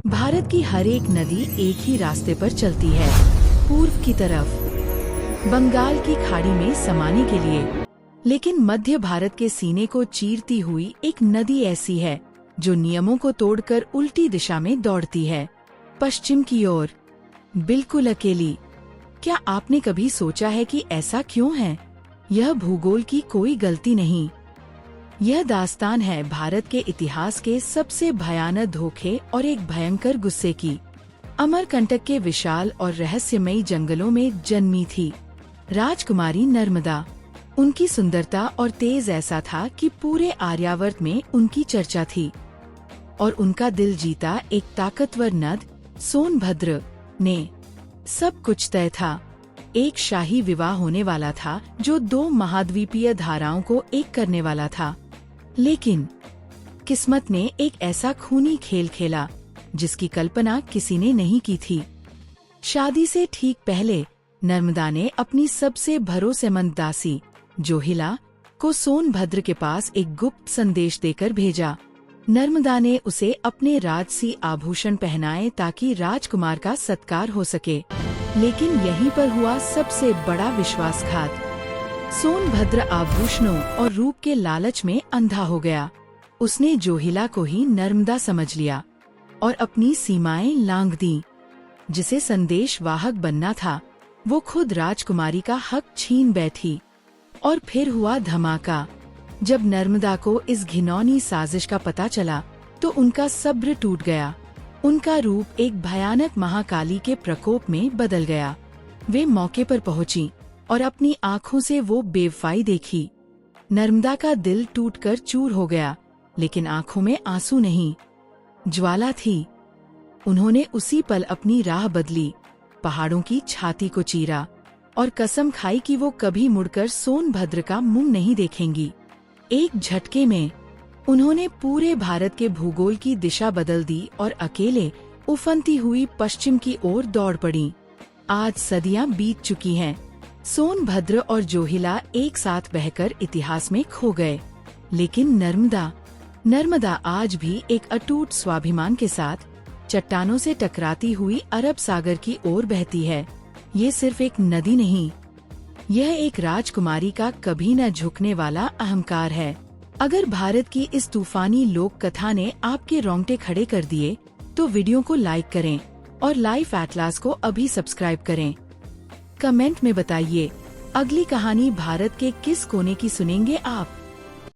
भारत की हर एक नदी एक ही रास्ते पर चलती है, पूर्व की तरफ, बंगाल की खाड़ी में समाने के लिए। लेकिन मध्य भारत के सीने को चीरती हुई एक नदी ऐसी है जो नियमों को तोड़कर उल्टी दिशा में दौड़ती है, पश्चिम की ओर, बिल्कुल अकेली। क्या आपने कभी सोचा है कि ऐसा क्यों है? यह भूगोल की कोई गलती नहीं। यह दास्तान है भारत के इतिहास के सबसे भयानक धोखे और एक भयंकर गुस्से की। अमरकंटक के विशाल और रहस्यमयी जंगलों में जन्मी थी राजकुमारी नर्मदा। उनकी सुंदरता और तेज ऐसा था कि पूरे आर्यावर्त में उनकी चर्चा थी। और उनका दिल जीता एक ताकतवर नद सोनभद्र ने। सब कुछ तय था। एक शाही विवाह होने वाला था जो दो महाद्वीपीय धाराओं को एक करने वाला था। लेकिन किस्मत ने एक ऐसा खूनी खेल खेला जिसकी कल्पना किसी ने नहीं की थी। शादी से ठीक पहले नर्मदा ने अपनी सबसे भरोसेमंद दासी जोहिला को सोनभद्र के पास एक गुप्त संदेश देकर भेजा। नर्मदा ने उसे अपने राजसी आभूषण पहनाए ताकि राजकुमार का सत्कार हो सके। लेकिन यहीं पर हुआ सबसे बड़ा विश्वासघात। सोनभद्र आभूषणों और रूप के लालच में अंधा हो गया। उसने जोहिला को ही नर्मदा समझ लिया और अपनी सीमाएं लांघ दी। जिसे संदेश वाहक बनना था वो खुद राजकुमारी का हक छीन बैठी। और फिर हुआ धमाका। जब नर्मदा को इस घिनौनी साजिश का पता चला तो उनका सब्र टूट गया। उनका रूप एक भयानक महाकाली के प्रकोप में बदल गया। वे मौके पर पहुंची और अपनी आँखों से वो बेवफाई देखी। नर्मदा का दिल टूटकर चूर हो गया, लेकिन आँखों में आंसू नहीं, ज्वाला थी। उन्होंने उसी पल अपनी राह बदली, पहाड़ों की छाती को चीरा और कसम खाई कि वो कभी मुड़कर सोनभद्र का मुंह नहीं देखेंगी। एक झटके में उन्होंने पूरे भारत के भूगोल की दिशा बदल दी और अकेले उफनती हुई पश्चिम की ओर दौड़ पड़ी। आज सदियां बीत चुकी हैं। सोनभद्र और जोहिला एक साथ बहकर इतिहास में खो गए। लेकिन नर्मदा आज भी एक अटूट स्वाभिमान के साथ चट्टानों से टकराती हुई अरब सागर की ओर बहती है। ये सिर्फ एक नदी नहीं, यह एक राजकुमारी का कभी न झुकने वाला अहंकार है। अगर भारत की इस तूफानी लोक कथा ने आपके रोंगटे खड़े कर दिए तो वीडियो को लाइक करें और लाइफ एटलास को अभी सब्सक्राइब करें। कमेंट में बताइए अगली कहानी भारत के किस कोने की सुनेंगे आप।